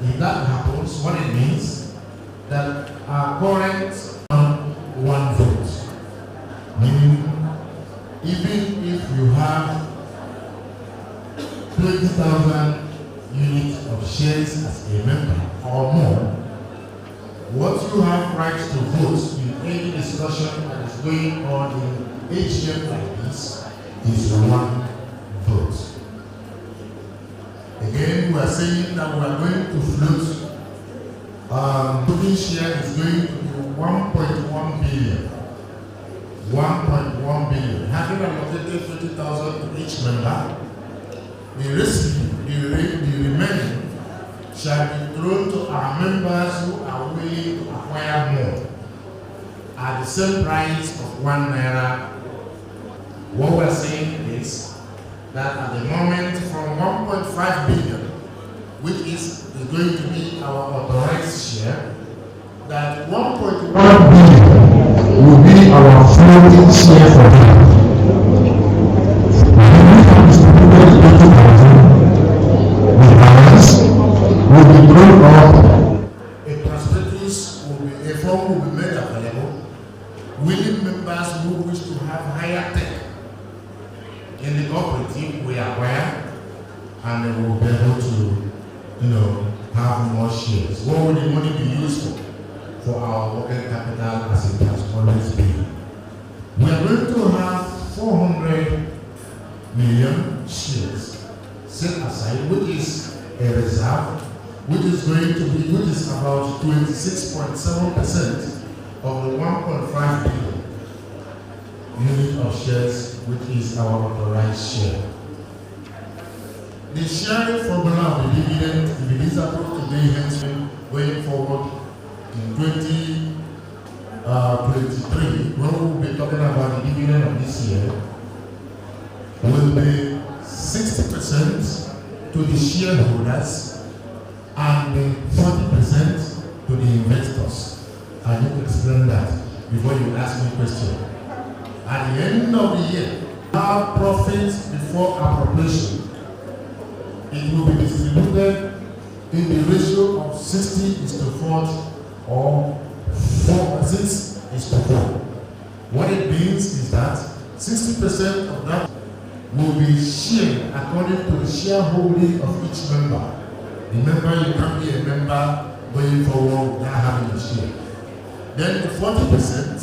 If that happens, what it means that our current one vote, meaning even if you have 20,000 units of shares as a member or more, what you have right to vote in any discussion that is going on in AGM like this is one vote. Again, we are saying that we are going to float. Total share is going to be 1.1 billion. 1.1 billion. Having allocated 50,000 to each member, the remaining shall be thrown to our members who are willing to acquire more at the same price of ₦1. What we're saying is that at the moment, from 1.5 billion, which is going to be our authorized share, that 1.1 billion will be our floating share for that. Will be drawn up. A prospectus will be, a form will be made available. Willing members who wish to have higher tech in the cooperative we acquire, and they will be able to, have more shares. What will the money be used for our working capital as it has always been? We are going to have 400 million shares set aside, which is a reserve, which is about 26.7% of the 1.5 billion unit of shares, which is our authorized share. The sharing formula of the dividend, if it is approved today, hence going forward in 2023, when we will be talking about the dividend of this year, will be 60% to the shareholders and 40% to the investors. I need to explain that before you ask me a question. At the end of the year, our profits before appropriation, it will be distributed in the ratio of 60:40 or 6:4. What it means is that 60% of that will be shared according to the shareholding of each member. Remember, you can't be a member going forward without having a share. Then the 40%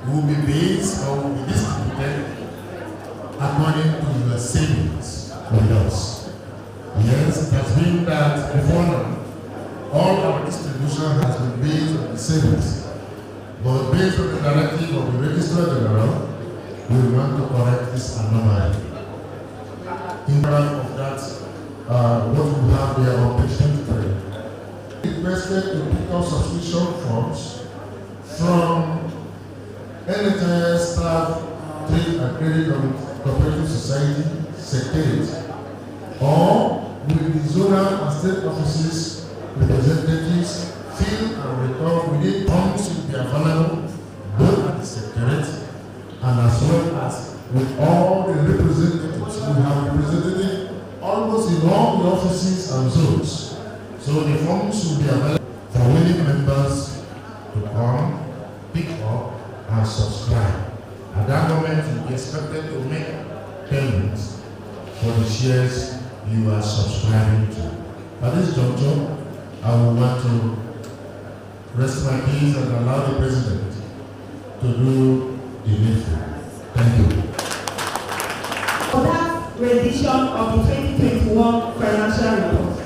will be based or will be distributed according to your savings with us. Yes, it has been that before now, all our distribution has been based on the savings. But based on the directive of the Registrar General, we want to correct this anomaly. In front of that, what we have there on page 23, requested to pick up subscription forms from NHS staff, Thrift and Credit Cooperative Society Secretariat, or with the zonal and state offices representatives fill and record within forms will be available both at the Secretariat and as well as with all the representatives. We have represented almost in all the offices and zones. So the forms will be available for willing members to come, pick up, and subscribe. At that moment, you'll be expected to make payments for the shares you are subscribing to. At this juncture, I would want to rest my case and allow the President to do the needful. Thank you. For that rendition of the 2021 financial report,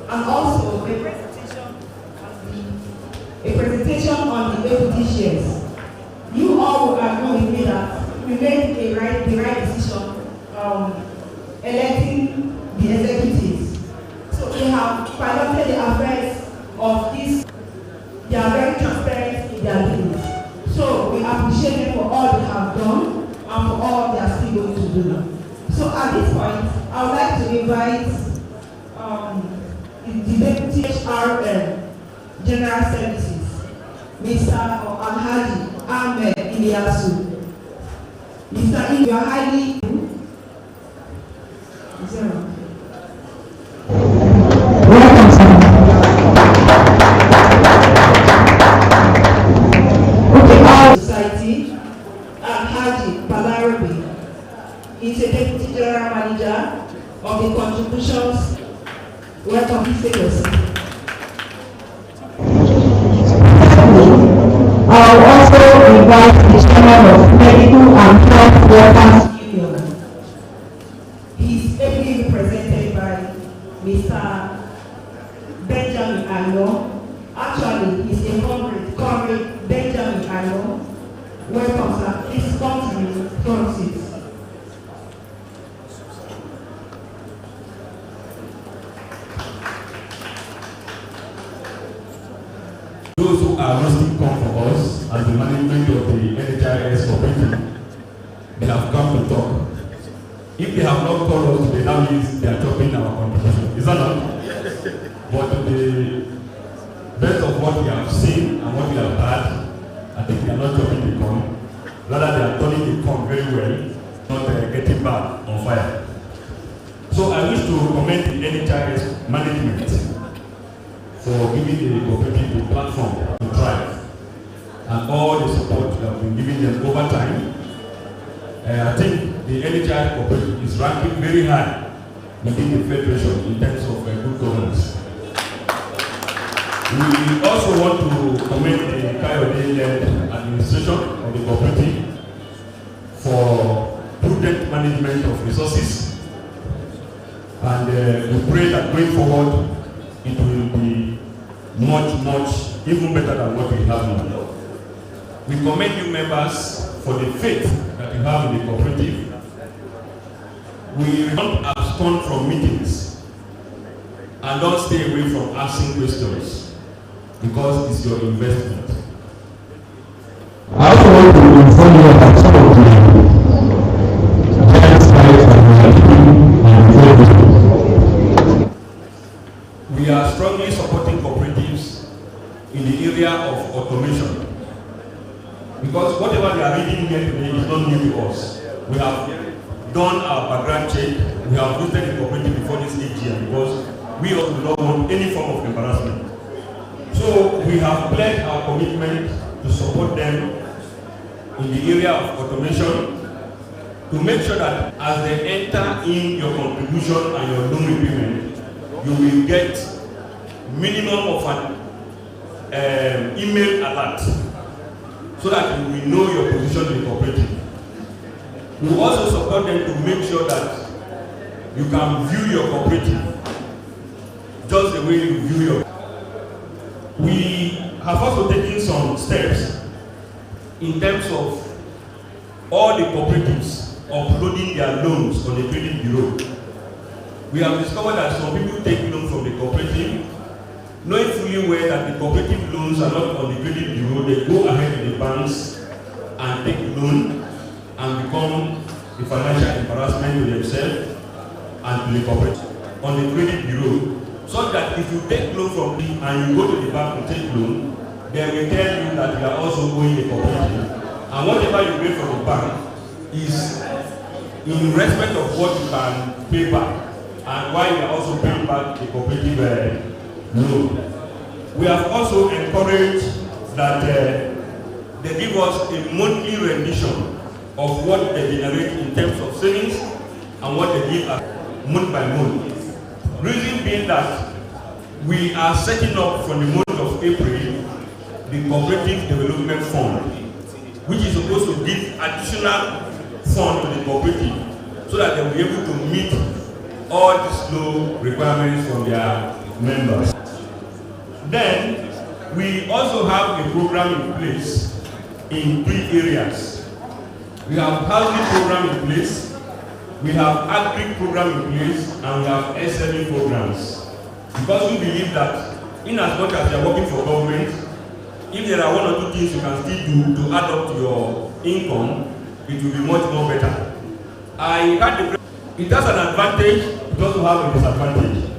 and also a presentation on the equity shares. You all will agree with me that we made the right decision electing the executives. So they have piloted the affairs of this. They are very transparent in their dealings. So we appreciate them for all they have done and for all they are still going to do. So at this point, I would like to invite the Deputy HRM General Services, Mr. Alhaji Ahmed Iliasu. Mr. You are highly welcome, sir. proceed. I will also invite the chairman of Medical and Health Workers Union. He is ably represented by Mr. Benjamin Ano. Actually, he's a comrade Benjamin Ano. Welcome, sir. Please come to the front seat. Those who are roasting corn for us as the management of the NHIS Cooperative, they have come to talk. If they have not called us, they now means they are chopping our contribution. Is that not? But to the best of what we have seen and what we have heard, I think they are not chopping the corn. Rather, they are turning the corn very well, not getting back on fire. So I wish to commend the NHIS management for giving the cooperative the platform to thrive and all the support we have been giving them over time. I think the NHIS cooperative is ranking very high within the federation in terms of good governance. We also want to commend the Kayode-led administration of the cooperative for prudent management of resources, and we pray that going forward it will be much, even better than what we have now. We commend you members for the faith that you have in the cooperative. We don't abscond from meetings and don't stay away from asking questions because it's your investment. I also want to inform you about some of the giant strides and we are strongly supporting cooperatives in the area of automation, because whatever they are reading here today is not new to us. We have done our background check. We have visited the cooperative before this AGM because we also do not want any form of embarrassment. So we have pledged our commitment to support them in the area of automation, to make sure that as they enter in your contribution and your loan repayment, you will get minimum of an email alert so that you will know your position in the cooperative. We will also support them to make sure that you can view your cooperative just the way you view your. We have also taken some steps in terms of all the cooperatives uploading their loans on the credit bureau. We have discovered that some people take loans from the cooperative, knowing fully well that the cooperative loans are not on the credit bureau. They go ahead to the banks and take loan and become a financial embarrassment to themselves and to the cooperative on the credit bureau. So that if you take loan from them and you go to the bank to take loan, they will tell you that you are also owing the cooperative. And whatever you pay from the bank is in respect of what you can pay back, and why you are also paying back the cooperative loan. We have also encouraged that they give us a monthly rendition of what they generate in terms of savings and what they give us month by month. Reason being that we are setting up from the month of April the Cooperative Development Fund, which is supposed to give additional fund to the cooperative so that they will be able to meet all these loan requirements from their members. Then we also have a program in place in 3 areas. We have housing program in place, we have agri program in place, and we have SME programs. Because we believe that in as much as you are working for government, if there are 1 or 2 things you can still do to add up to your income, it will be much more better. It has an advantage, it also has a disadvantage.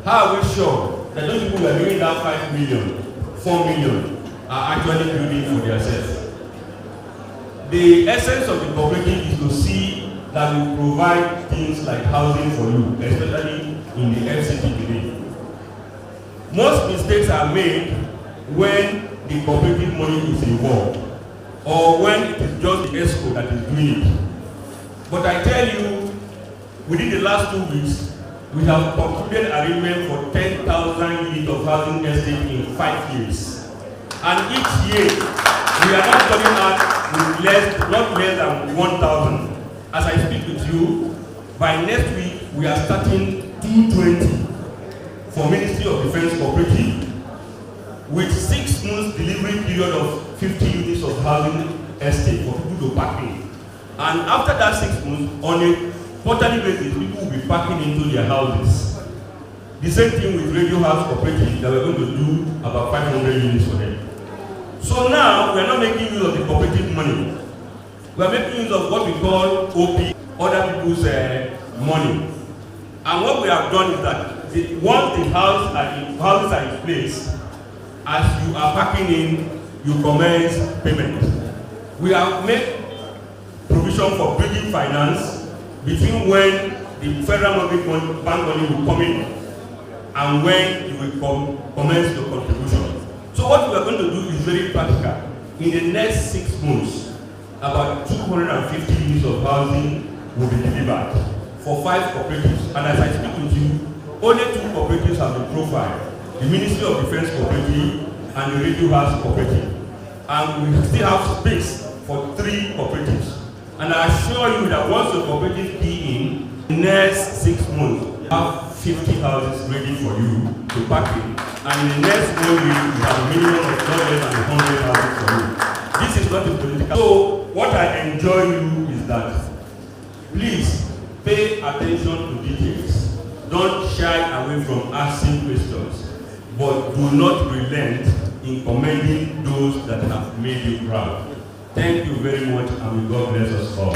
How are we sure that those people who are doing that 5 million, 4 million are actually building for themselves? The essence of the cooperative is to see that we provide things like housing for you, especially in the FCT today. Most mistakes are made when the cooperative money is involved, or when it is just the ESCO that is doing it. But I tell you, within the last 2 weeks, We have concluded agreement for 10,000 units of housing estate in 5 years. And each year, we are not coming out with not less than 1,000. As I speak with you, by next week, we are starting 220 for Ministry of Defense Cooperative with 6 months delivery period of 50 units of housing estate for people to pack in. And after that 6 months, on a quarterly basis, people will be packing into their houses. The same thing with Radio House Cooperative that we're going to do about 500 units for them. So now, we are not making use of the cooperative money. We are making use of what we call OP, other people's money. And what we have done is that once the houses are in place, as you are packing in, you commence payment. We have made provision for bridging finance between when the federal bank money will come in and when you will commence your contribution. So what we are going to do is very practical. In the next 6 months, about 250 units of housing will be delivered for 5 cooperatives. And as I speak with you, only 2 cooperatives have been profiled. The Ministry of Defense Cooperative and the Radio House Cooperative. And we still have space for 3 cooperatives. And I assure you that once the cooperative key in, the next 6 months, we have 50 houses ready for you to pack in. And in the next 1 week, we have a minimum of not less than 100 houses for you. This is not a political. So, what I enjoy you is that, please pay attention to details. Don't shy away from asking questions, but do not relent in commending those that have made you proud. Thank you very much, and may God bless us all.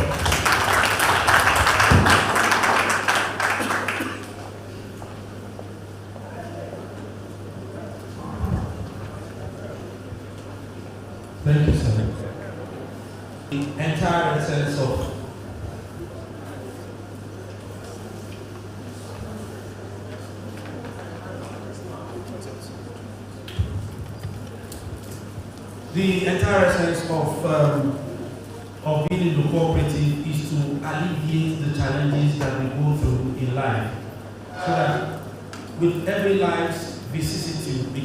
Thank you, sir. The entire essence of being in the cooperative is to alleviate the challenges that we go through in life, so that with every life's vicissitude the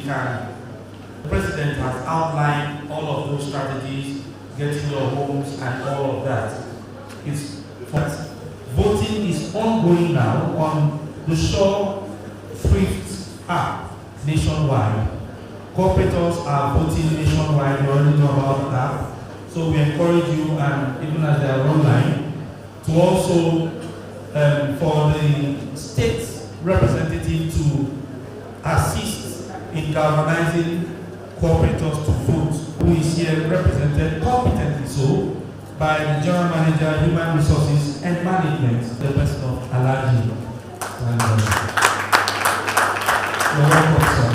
president has outlined all of those strategies, getting your homes and all of that. Voting is ongoing now on the Thrift app nationwide. Cooperators are voting nationwide. You already know about that. So we encourage you, and even as they are online, to also for the state representative to assist in galvanizing cooperators to vote, who is here represented competently so by the General Manager, Human Resources and Management, the person of Alaji. You're welcome, sir.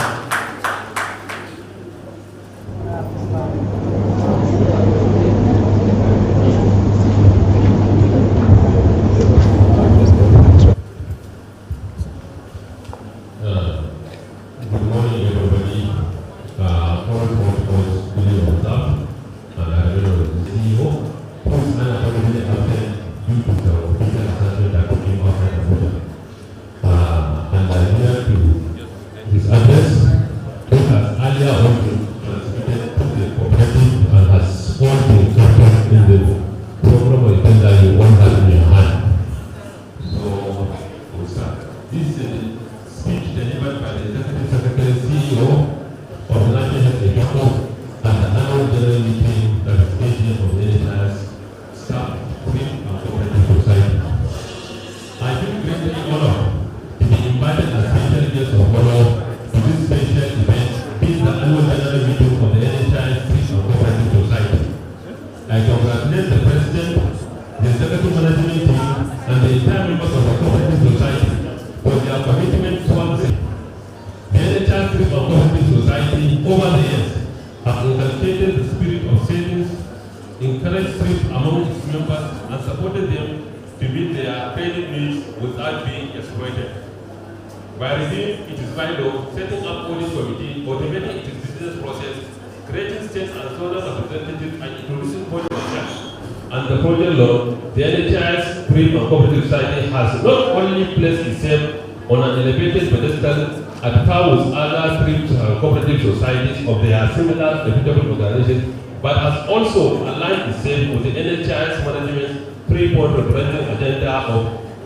And the project law, the NHS Thrift and Cooperative Society has not only placed itself on an elevated pedestal at par with other thrift and cooperative societies of their similar reputable organizations, but has also aligned itself with the NHI's management 3-point referendum agenda of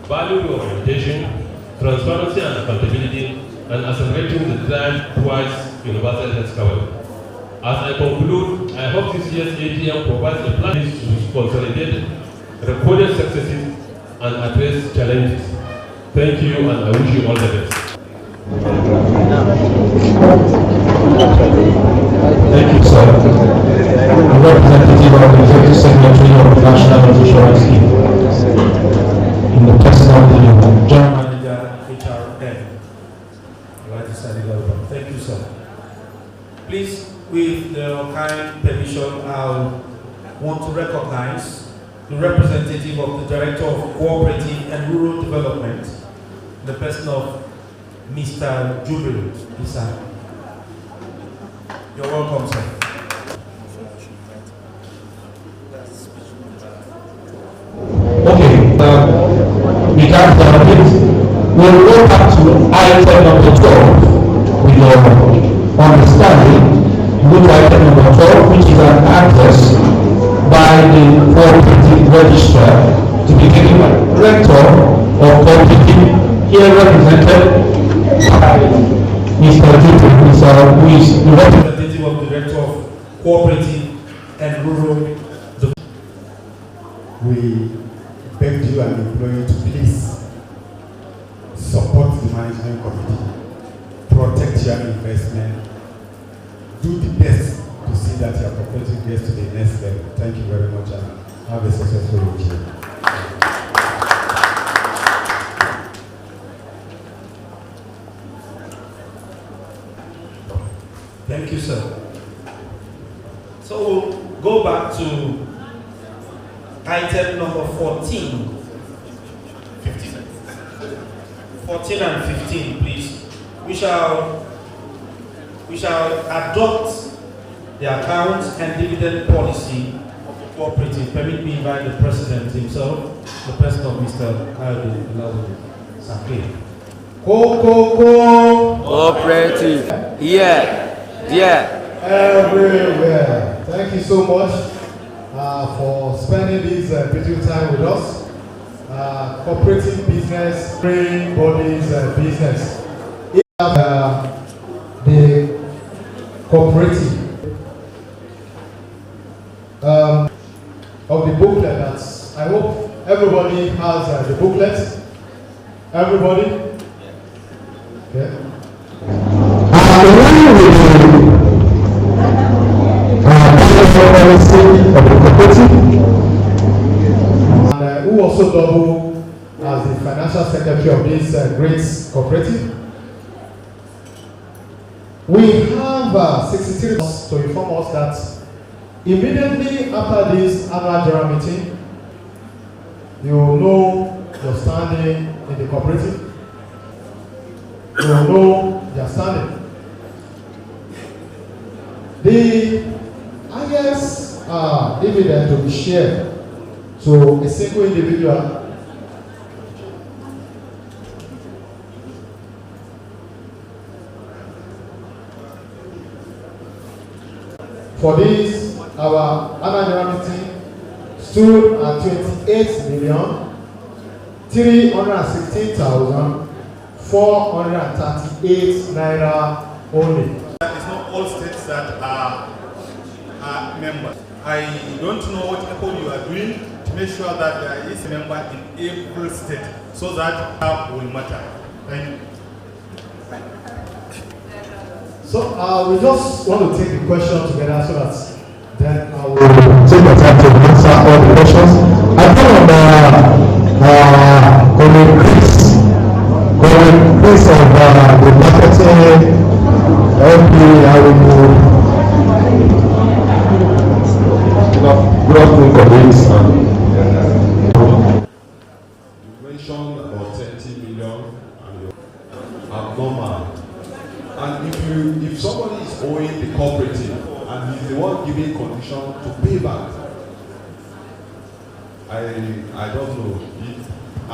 value orientation, transparency and accountability, and accelerating the drive towards universal health coverage. As I conclude, I hope this year's AGM provides a plan to consolidate recorded successes and address challenges. Thank you, and I wish you all the best. Thank you, sir. A representative of the Executive Secretary of the National Insurance Scheme in the person of the General Manager, HRM. Thank you, sir. Please, with your kind permission, I want to recognize the representative of the Director of Cooperative and Rural Development, the person of Mr. Jubil Isa. You're welcome, sir. Okay, we can't we'll go back to item number 12 with your understanding. Look at item number 12, which is an address by the cooperative registrar to be taken by the Director of Cooperative, here represented by Mr. Jubil, who is the representative of the Director of Cooperative and Rural Development. We beg you and implore you to please support the management committee, protect your investment, do the best to see that your cooperative gets to the next level. Thank you very much and have a successful week. Thank you, sir. So we'll go back to item number 14. 14 and 15, please. We shall adopt the accounts and dividend policy of the cooperative. Permit me invite the president himself, the president of Mr. Ayodele Sake. Cooperative, yeah, everywhere. Thank you so much for spending this beautiful time with us. Cooperative business, trade bodies business. The cooperative of the booklet. That's, I hope everybody has the booklet. Everybody? Okay. And who also double as the financial secretary of this great cooperative. We have 63 to inform us that immediately after this annual general meeting, you will know your standing in the cooperative. You will know their standing. The highest dividend to be shared to a single individual for this, our annual general meeting stood at 28,316,438 naira only. It's not all states that are members. I don't know what effort you are doing to make sure that there is a member in every state so that that will matter. Thank you. So we just want to take the question together so that then I will take the time to answer all the questions. I think on the Chris of the marketing LP, I will good afternoon, colleagues. You mentioned about 30 million and abnormal. And if somebody is owing the cooperative and he's the one giving condition to pay back, I don't know.